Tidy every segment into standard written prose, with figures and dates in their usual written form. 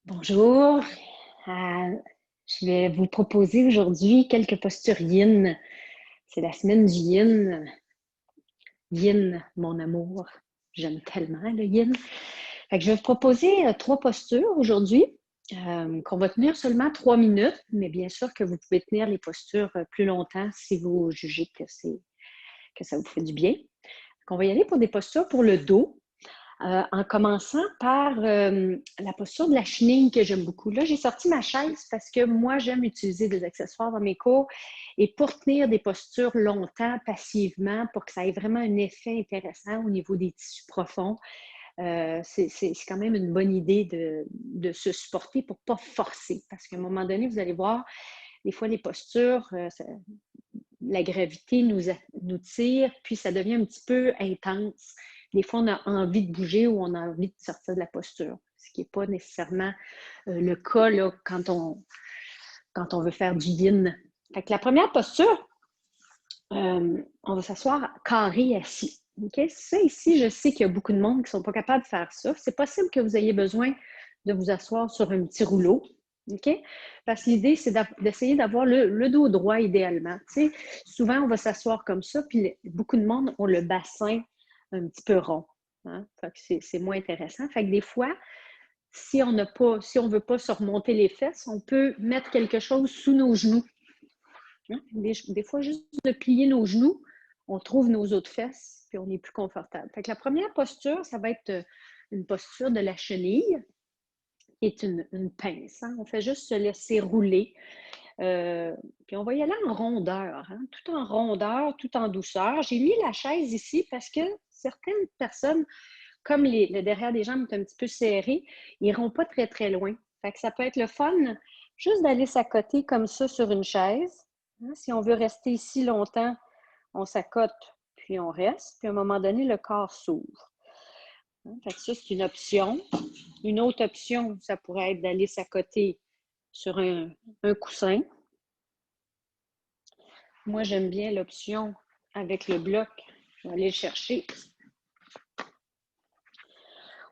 Bonjour. Euh, je vais vous proposer aujourd'hui quelques postures yin. C'est la semaine du yin. Yin, mon amour. J'aime tellement le yin. Fait que je vais vous proposer trois postures aujourd'hui qu'on va tenir seulement 3 minutes, mais bien sûr que vous pouvez tenir les postures plus longtemps si vous jugez que ça vous fait du bien. Donc, on va y aller pour des postures pour le dos. En commençant par la posture de la chenille que j'aime beaucoup. Là, j'ai sorti ma chaise parce que moi, j'aime utiliser des accessoires dans mes cours et pour tenir des postures longtemps, passivement, pour que ça ait vraiment un effet intéressant au niveau des tissus profonds, c'est quand même une bonne idée de se supporter pour ne pas forcer. Parce qu'à un moment donné, vous allez voir, des fois, les postures, la gravité nous tire, puis ça devient un petit peu intense. Des fois, on a envie de bouger ou on a envie de sortir de la posture, ce qui n'est pas nécessairement le cas là, quand on veut faire du yin. Fait que la première posture, on va s'asseoir carré assis. Okay? Ça ici, je sais qu'il y a beaucoup de monde qui ne sont pas capables de faire ça. C'est possible que vous ayez besoin de vous asseoir sur un petit rouleau. Okay? Parce que l'idée, c'est d'essayer d'avoir le dos droit idéalement. Tu sais, souvent, on va s'asseoir comme ça, puis beaucoup de monde ont le bassin un petit peu rond. Hein? Fait que c'est moins intéressant. Fait que des fois, si on ne veut pas se remonter les fesses, on peut mettre quelque chose sous nos genoux. Hein? Des fois, juste de plier nos genoux, on trouve nos autres fesses, puis on est plus confortable. Fait que la première posture, ça va être une posture de la chenille, qui est une pince. Hein? On fait juste se laisser rouler. Puis on va y aller en rondeur, hein? Tout en rondeur, tout en douceur. J'ai mis la chaise ici parce que certaines personnes, comme le derrière des jambes est un petit peu serré, ils n'iront pas très, très loin. Fait que ça peut être le fun juste d'aller s'accoter comme ça sur une chaise. Hein? Si on veut rester ici longtemps, on s'accote, puis on reste. Puis à un moment donné, le corps s'ouvre. Hein? Fait que ça, c'est une option. Une autre option, ça pourrait être d'aller s'accoter sur un coussin. Moi, j'aime bien l'option avec le bloc. Je vais aller le chercher.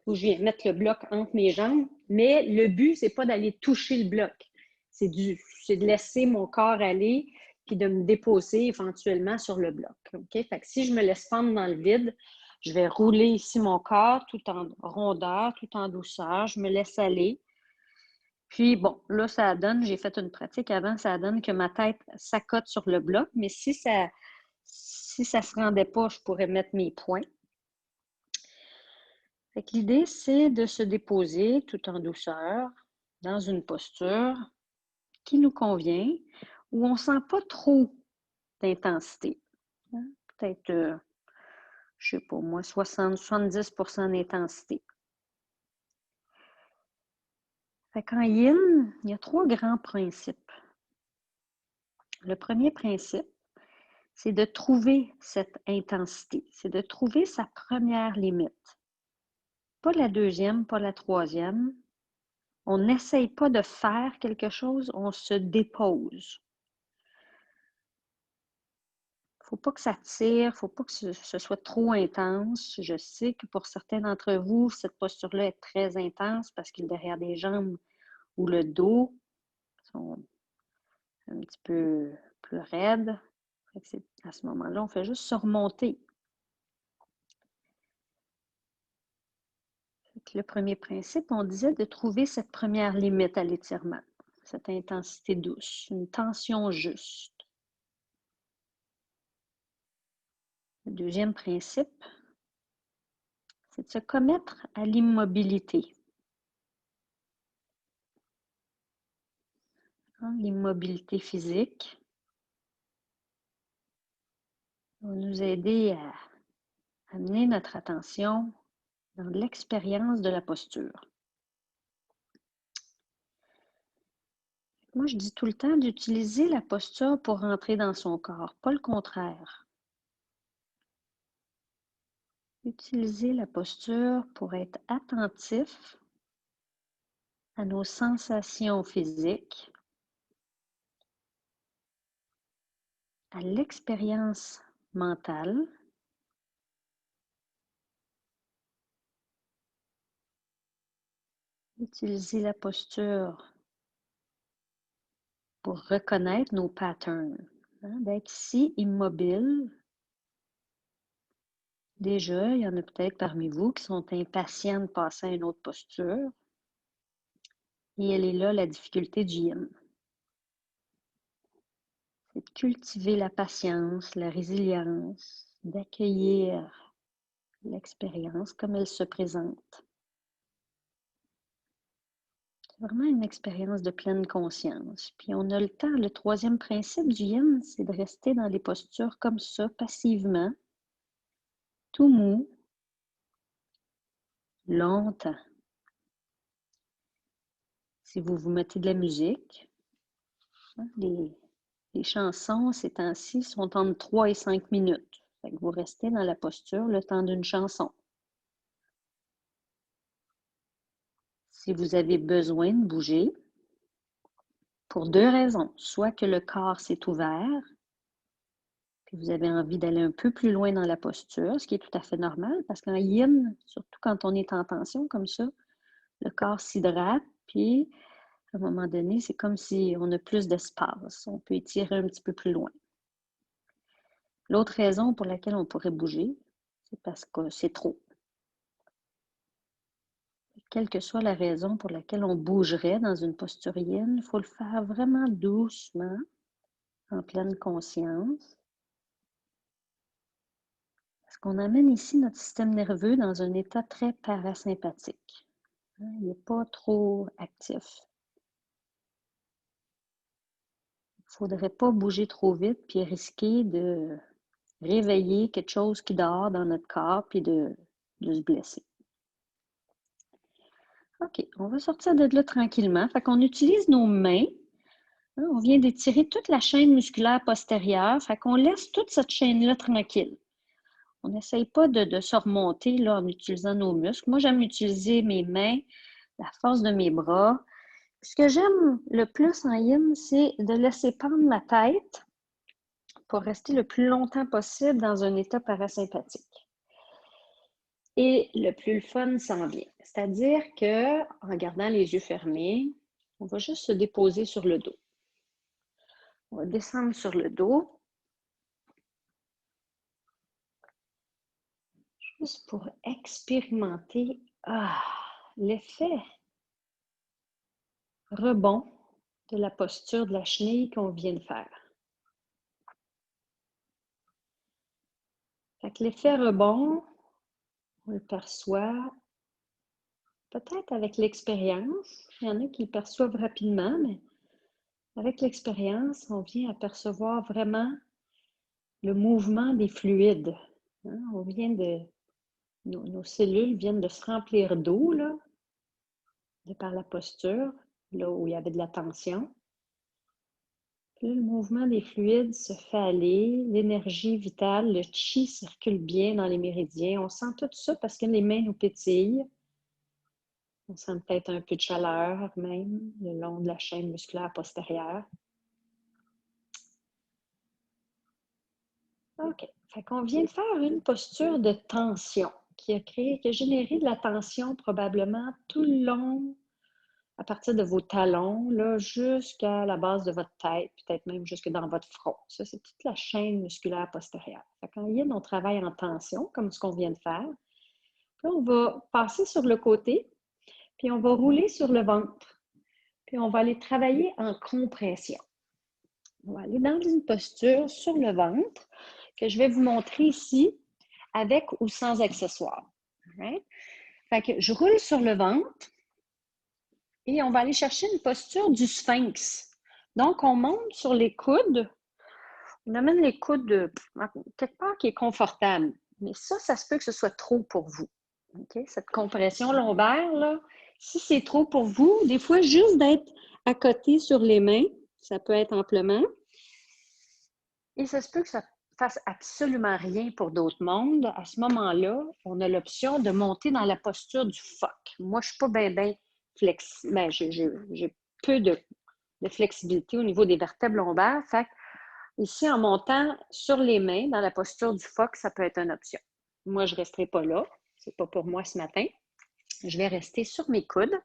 Où je viens mettre le bloc entre mes jambes. Mais le but, c'est pas d'aller toucher le bloc. C'est de laisser mon corps aller puis de me déposer éventuellement sur le bloc. Okay? Fait que si je me laisse pendre dans le vide, je vais rouler ici mon corps tout en rondeur, tout en douceur. Je me laisse aller. Puis, bon, là, ça donne, j'ai fait une pratique avant, ça donne que ma tête s'accote sur le bloc, mais si ça se rendait pas, je pourrais mettre mes poings. Fait que l'idée, c'est de se déposer tout en douceur dans une posture qui nous convient, où on ne sent pas trop d'intensité. Hein? Peut-être, je ne sais pas moi, 60-70% d'intensité. Fait qu'en yin, il y a 3 grands principes. Le premier principe, c'est de trouver cette intensité, c'est de trouver sa première limite. Pas la deuxième, pas la troisième. On n'essaye pas de faire quelque chose, on se dépose. Il ne faut pas que ça tire, il ne faut pas que ce soit trop intense. Je sais que pour certains d'entre vous, cette posture-là est très intense parce que derrière des jambes ou le dos sont un petit peu plus raides. À ce moment-là, on fait juste se remonter. Le premier principe, on disait de trouver cette première limite à l'étirement, cette intensité douce, une tension juste. Le deuxième principe, c'est de se commettre à l'immobilité. L'immobilité physique va nous aider à amener notre attention dans l'expérience de la posture. Moi, je dis tout le temps d'utiliser la posture pour rentrer dans son corps, pas le contraire. Utiliser la posture pour être attentif à nos sensations physiques, à l'expérience mentale, Utiliser la posture pour reconnaître nos patterns. Hein, d'être ici immobile. Déjà, il y en a peut-être parmi vous qui sont impatients de passer à une autre posture. Et elle est là, la difficulté du yin. C'est de cultiver la patience, la résilience, d'accueillir l'expérience comme elle se présente. C'est vraiment une expérience de pleine conscience. Puis on a le temps. Le troisième principe du yin, c'est de rester dans les postures comme ça, passivement, tout mou, longtemps. Si vous vous mettez de la musique, hein, les chansons ces temps-ci sont entre 3 et 5 minutes. Fait que vous restez dans la posture le temps d'une chanson. Si vous avez besoin de bouger, pour deux raisons. Soit que le corps s'est ouvert, puis vous avez envie d'aller un peu plus loin dans la posture, ce qui est tout à fait normal, parce qu'en yin, surtout quand on est en tension comme ça, le corps s'hydrate, puis à un moment donné, c'est comme si on a plus d'espace. On peut étirer un petit peu plus loin. L'autre raison pour laquelle on pourrait bouger, c'est parce que c'est trop. Quelle que soit la raison pour laquelle on bougerait dans une posture yin, il faut le faire vraiment doucement, en pleine conscience. Parce qu'on amène ici notre système nerveux dans un état très parasympathique. Il n'est pas trop actif. Il ne faudrait pas bouger trop vite puis risquer de réveiller quelque chose qui dort dans notre corps puis de se blesser. OK, on va sortir de là tranquillement. Fait qu'on utilise nos mains. On vient d'étirer toute la chaîne musculaire postérieure. Fait qu'on laisse toute cette chaîne-là tranquille. On n'essaye pas de se remonter là, en utilisant nos muscles. Moi, j'aime utiliser mes mains, la force de mes bras. Ce que j'aime le plus en yin, c'est de laisser pendre ma tête pour rester le plus longtemps possible dans un état parasympathique. Et le plus le fun s'en vient. C'est-à-dire qu'en gardant les yeux fermés, on va juste se déposer sur le dos. On va descendre sur le dos. Juste pour expérimenter l'effet rebond de la posture de la chenille qu'on vient de faire. Fait que l'effet rebond, on le perçoit peut-être avec l'expérience. Il y en a qui le perçoivent rapidement, mais avec l'expérience, on vient apercevoir vraiment le mouvement des fluides. On vient de... Nos cellules viennent de se remplir d'eau, là, de par la posture, là où il y avait de la tension. Puis là, le mouvement des fluides se fait aller, l'énergie vitale, le chi circule bien dans les méridiens. On sent tout ça parce que les mains nous pétillent. On sent peut-être un peu de chaleur même le long de la chaîne musculaire postérieure. OK. Fait qu'on vient de faire une posture de tension qui a généré de la tension probablement tout le long, à partir de vos talons, là, jusqu'à la base de votre tête, peut-être même jusque dans votre front. Ça, c'est toute la chaîne musculaire postérieure. Fait qu'en yin, on travaille en tension, comme ce qu'on vient de faire. Puis là, on va passer sur le côté, puis on va rouler sur le ventre. Puis on va aller travailler en compression. On va aller dans une posture sur le ventre que je vais vous montrer ici avec ou sans accessoires. Right? Fait que je roule sur le ventre et on va aller chercher une posture du sphinx. Donc, on monte sur les coudes. On amène les coudes quelque part qui est confortable. Mais ça se peut que ce soit trop pour vous. Okay? Cette compression lombaire, là, si c'est trop pour vous, des fois, juste d'être à côté sur les mains, ça peut être amplement. Et ça se peut que ça fasse absolument rien pour d'autres mondes. À ce moment-là, on a l'option de monter dans la posture du phoque. Moi, je ne suis pas bien flexible. Ben, j'ai peu de flexibilité au niveau des vertèbres lombaires. Fait que ici, en montant sur les mains, dans la posture du phoque, ça peut être une option. Moi, je ne resterai pas là. Ce n'est pas pour moi ce matin. Je vais rester sur mes coudes.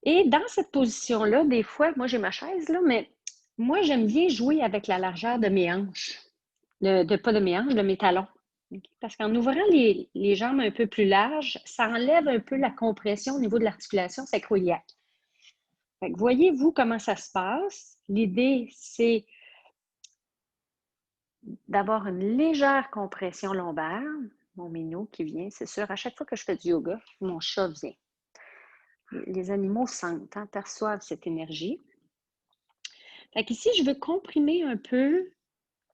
Et dans cette position-là, des fois, moi j'ai ma chaise là, mais moi j'aime bien jouer avec la largeur de mes hanches. Pas de mes hanches, de mes talons. Okay? Parce qu'en ouvrant les jambes un peu plus larges, ça enlève un peu la compression au niveau de l'articulation sacro-iliaque. Voyez-vous comment ça se passe. L'idée, c'est d'avoir une légère compression lombaire. Mon minou qui vient, c'est sûr, à chaque fois que je fais du yoga, mon chat vient. Les animaux sentent, hein, perçoivent cette énergie. Ici, je veux comprimer un peu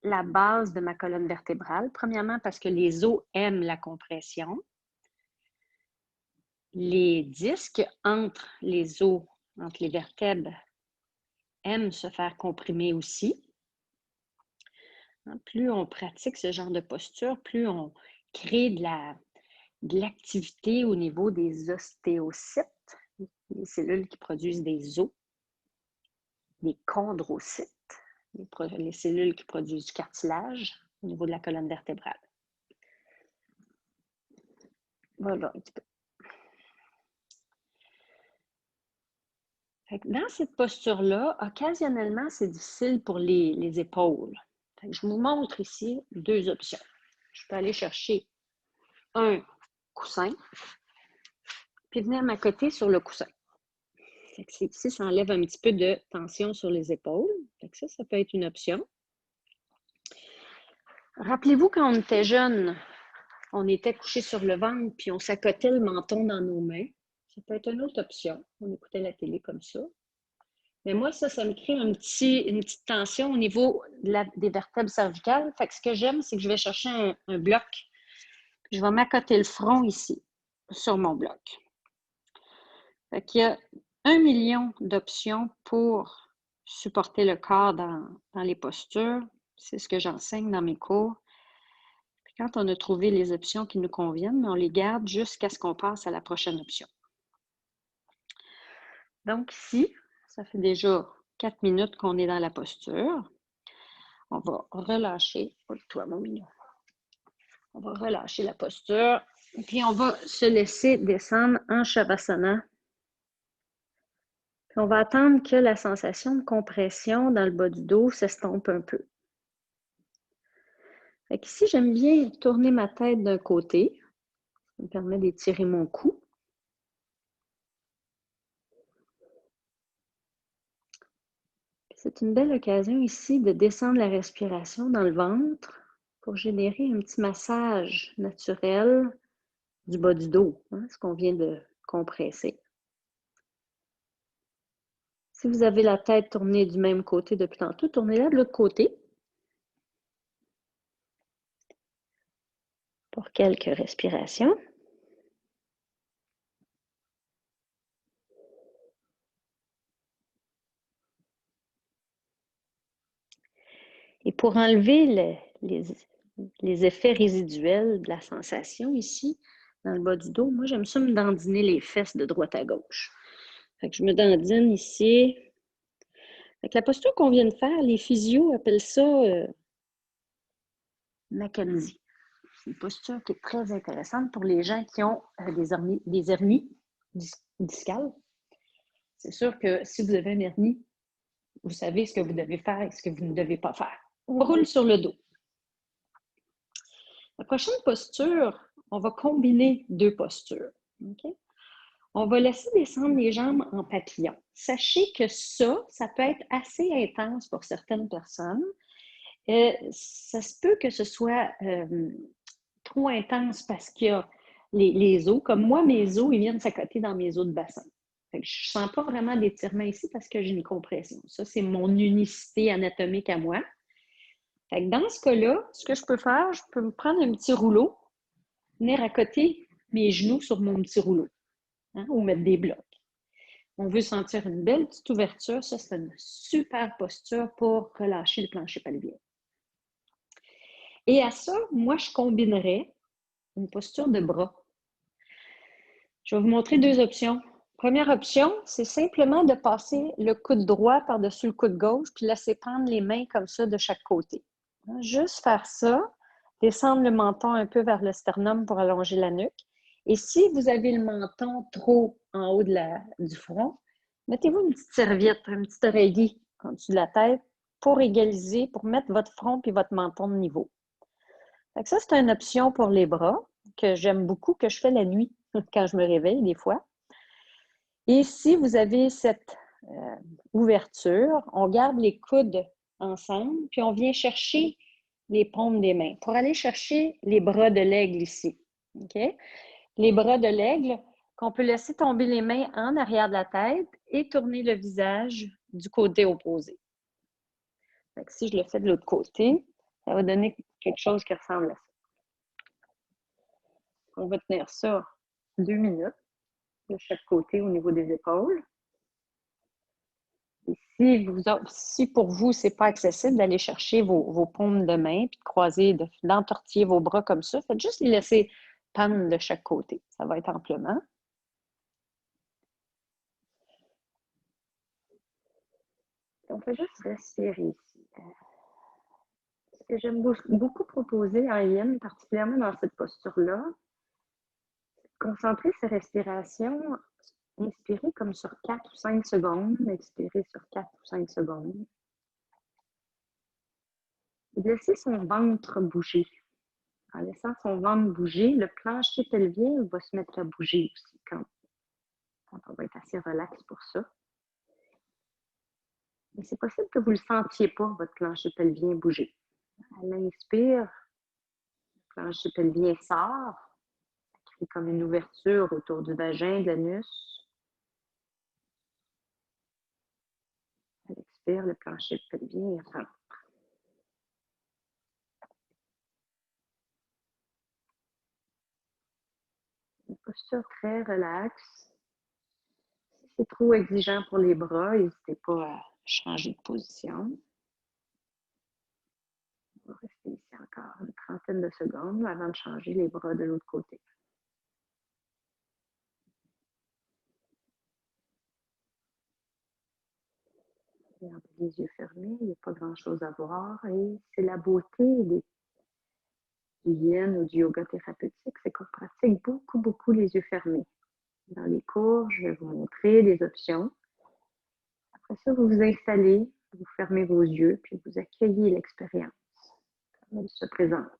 la base de ma colonne vertébrale. Premièrement, parce que les os aiment la compression. Les disques entre les os, entre les vertèbres, aiment se faire comprimer aussi. Plus on pratique ce genre de posture, plus on crée de l'activité au niveau des ostéocytes, les cellules qui produisent des os, des chondrocytes, les cellules qui produisent du cartilage au niveau de la colonne vertébrale. Voilà un petit peu. Dans cette posture-là, occasionnellement, c'est difficile pour les épaules. Je vous montre ici 2 options. Je peux aller chercher un coussin, puis venir m'accoter sur le coussin. Ici, ça enlève un petit peu de tension sur les épaules. Ça peut être une option. Rappelez-vous, quand on était jeune, on était couché sur le ventre, puis on s'accotait le menton dans nos mains. Ça peut être une autre option. On écoutait la télé comme ça. Mais moi, ça me crée une petite tension au niveau des vertèbres cervicales. Ce que j'aime, c'est que je vais chercher un bloc. Je vais m'accoter le front ici, sur mon bloc. Il y a 1 million d'options pour supporter le corps dans les postures. C'est ce que j'enseigne dans mes cours. Puis quand on a trouvé les options qui nous conviennent, on les garde jusqu'à ce qu'on passe à la prochaine option. Donc ici, ça fait déjà 4 minutes qu'on est dans la posture. On va relâcher. Toi, mon mignon. On va relâcher la posture. Puis on va se laisser descendre en Shavasana. Puis on va attendre que la sensation de compression dans le bas du dos s'estompe un peu. Ici, j'aime bien tourner ma tête d'un côté. Ça me permet d'étirer mon cou. C'est une belle occasion ici de descendre la respiration dans le ventre pour générer un petit massage naturel du bas du dos, hein, ce qu'on vient de compresser. Si vous avez la tête tournée du même côté depuis tantôt, tournez-la de l'autre côté pour quelques respirations. Et pour enlever les effets résiduels de la sensation ici, dans le bas du dos, moi j'aime ça me dandiner les fesses de droite à gauche. Je me dandine ici. La posture qu'on vient de faire, les physios appellent ça Mackenzie. C'est une posture qui est très intéressante pour les gens qui ont des hernies discales. C'est sûr que si vous avez une hernie, vous savez ce que vous devez faire et ce que vous ne devez pas faire. On roule sur le dos. La prochaine posture, on va combiner 2 postures. Okay? On va laisser descendre les jambes en papillon. Sachez que ça peut être assez intense pour certaines personnes. Ça se peut que ce soit trop intense parce qu'il y a les os. Comme moi, mes os, ils viennent s'accoter dans mes os de bassin. Je ne sens pas vraiment d'étirement ici parce que j'ai une compression. Ça, c'est mon unicité anatomique à moi. Dans ce cas-là, ce que je peux faire, je peux me prendre un petit rouleau, venir accoter mes genoux sur mon petit rouleau, hein, ou mettre des blocs. On veut sentir une belle petite ouverture. Ça, c'est une super posture pour relâcher le plancher pelvien. Et à ça, moi, je combinerais une posture de bras. Je vais vous montrer 2 options. Première option, c'est simplement de passer le coude droit par-dessus le coude gauche puis laisser prendre les mains comme ça de chaque côté. Juste faire ça, descendre le menton un peu vers le sternum pour allonger la nuque. Et si vous avez le menton trop en haut du front, Mettez-vous une petite serviette, un petit oreiller en dessous de la tête pour égaliser, pour mettre votre front et votre menton de niveau. Fait que ça, c'est une option pour les bras que j'aime beaucoup, que je fais la nuit quand je me réveille des fois. Et si vous avez cette ouverture, on garde les coudes ensemble, puis on vient chercher les paumes des mains pour aller chercher les bras de l'aigle ici. Okay? Les bras de l'aigle, qu'on peut laisser tomber les mains en arrière de la tête et tourner le visage du côté opposé. Fait que si je le fais de l'autre côté, ça va donner quelque chose qui ressemble à ça. On va tenir ça 2 minutes de chaque côté au niveau des épaules. Et si pour vous, ce n'est pas accessible d'aller chercher vos paumes de main puis de croiser, d'entortiller vos bras comme ça, faites juste les laisser pendre de chaque côté. Ça va être amplement. On peut juste respirer ici. Ce que j'aime beaucoup proposer en yin, particulièrement dans cette posture-là, concentrer ses respirations, inspirer comme sur 4 ou 5 secondes, expirer sur 4 ou 5 secondes. Et laisser son ventre bouger. En laissant son ventre bouger, le plancher pelvien va se mettre à bouger aussi quand on va être assez relax pour ça. Mais c'est possible que vous ne le sentiez pas, votre plancher pelvien bouger. À l'inspire, le plancher pelvien sort, ça crée comme une ouverture autour du vagin, de l'anus. À l'expire, le plancher pelvien rentre. Une posture très relaxe. Si c'est trop exigeant pour les bras, n'hésitez pas à changer de position. On va rester ici encore une trentaine de secondes avant de changer les bras de l'autre côté. Gardez les yeux fermés, il n'y a pas grand-chose à voir. Et c'est la beauté du yin ou du yoga thérapeutique, c'est qu'on pratique beaucoup les yeux fermés. Dans les cours, je vais vous montrer des options. Après ça, vous vous installez, vous fermez vos yeux, puis vous accueillez l'expérience comme elle se présente.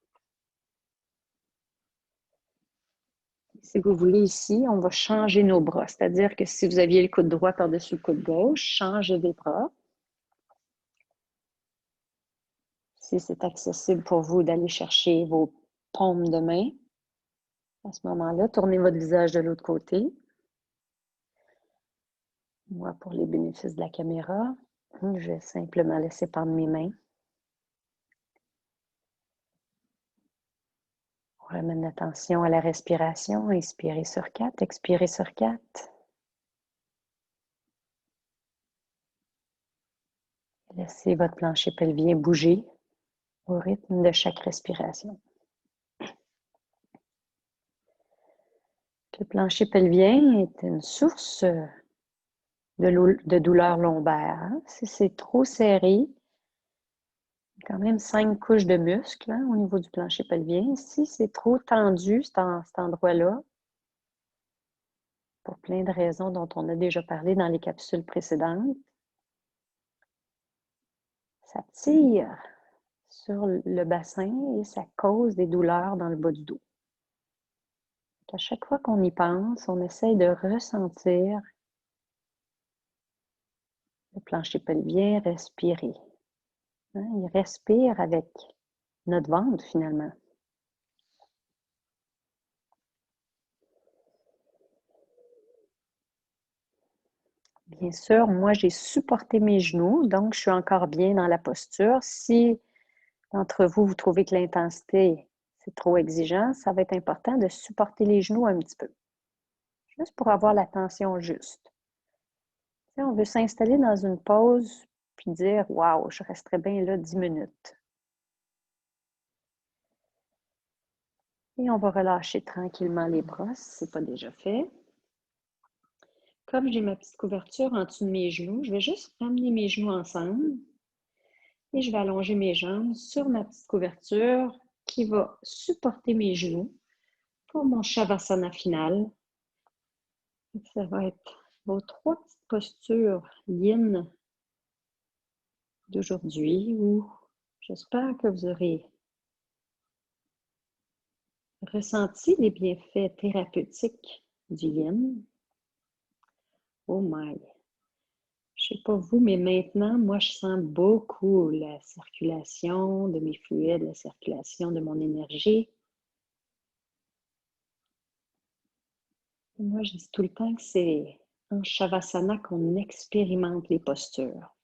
Si vous voulez ici, on va changer nos bras. C'est-à-dire que si vous aviez le coude droit par-dessus le coude gauche, changez les bras. Si c'est accessible pour vous d'aller chercher vos paumes de main, à ce moment-là, tournez votre visage de l'autre côté. Moi, pour les bénéfices de la caméra, je vais simplement laisser pendre mes mains. On ramène l'attention à la respiration. Inspirez sur 4, expirez sur 4. Laissez votre plancher pelvien bouger au rythme de chaque respiration. Le plancher pelvien est une source de douleur lombaire. Si c'est trop serré, il y a quand même 5 couches de muscles au niveau du plancher pelvien. Si c'est trop tendu, cet endroit-là, pour plein de raisons dont on a déjà parlé dans les capsules précédentes, ça tire sur le bassin et ça cause des douleurs dans le bas du dos. À chaque fois qu'on y pense, on essaye de ressentir le plancher pelvien respirer. Il respire avec notre ventre finalement. Bien sûr, moi j'ai supporté mes genoux, donc je suis encore bien dans la posture. Si d'entre vous, vous trouvez que l'intensité c'est trop exigeant, ça va être important de supporter les genoux un petit peu. Juste pour avoir la tension juste. Si on veut s'installer dans une pause puis dire « Wow, je resterai bien là 10 minutes ». Et on va relâcher tranquillement les bras si ce n'est pas déjà fait. Comme j'ai ma petite couverture en dessous de mes genoux, je vais juste ramener mes genoux ensemble et je vais allonger mes jambes sur ma petite couverture qui va supporter mes genoux pour mon Shavasana final. Ça va être vos 3 petites posture yin d'aujourd'hui où j'espère que vous aurez ressenti les bienfaits thérapeutiques du yin. Oh my! Je sais pas vous, mais maintenant, moi, je sens beaucoup la circulation de mes fluides, la circulation de mon énergie. Moi, je dis tout le temps que c'est en Shavasana qu'on expérimente les postures.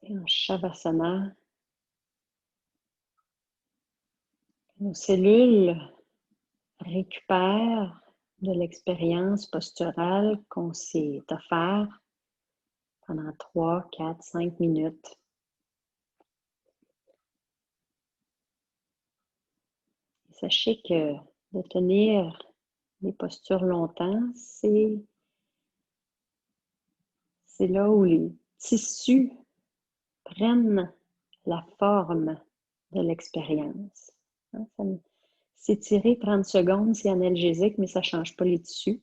Et en Shavasana, nos cellules récupèrent de l'expérience posturale qu'on s'est offert pendant 3, 4, 5 minutes. Sachez que de tenir les postures longtemps, c'est là où les tissus prennent la forme de l'expérience. S'étirer 30 secondes, c'est analgésique, mais ça ne change pas les tissus.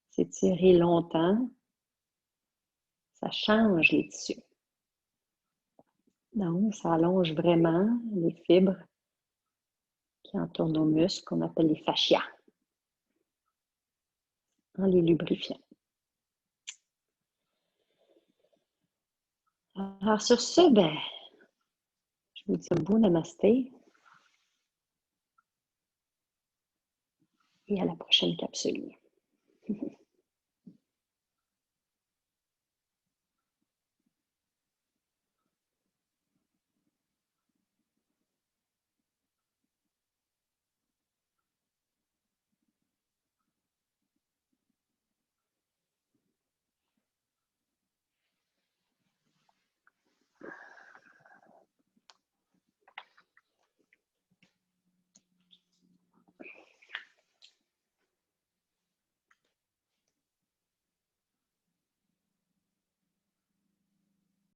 S'étirer longtemps, ça change les tissus. Donc, ça allonge vraiment les fibres qui entourent nos muscles, qu'on appelle les fascias, en les lubrifiant. Alors, sur ce, je vous dis un beau namasté et à la prochaine capsule.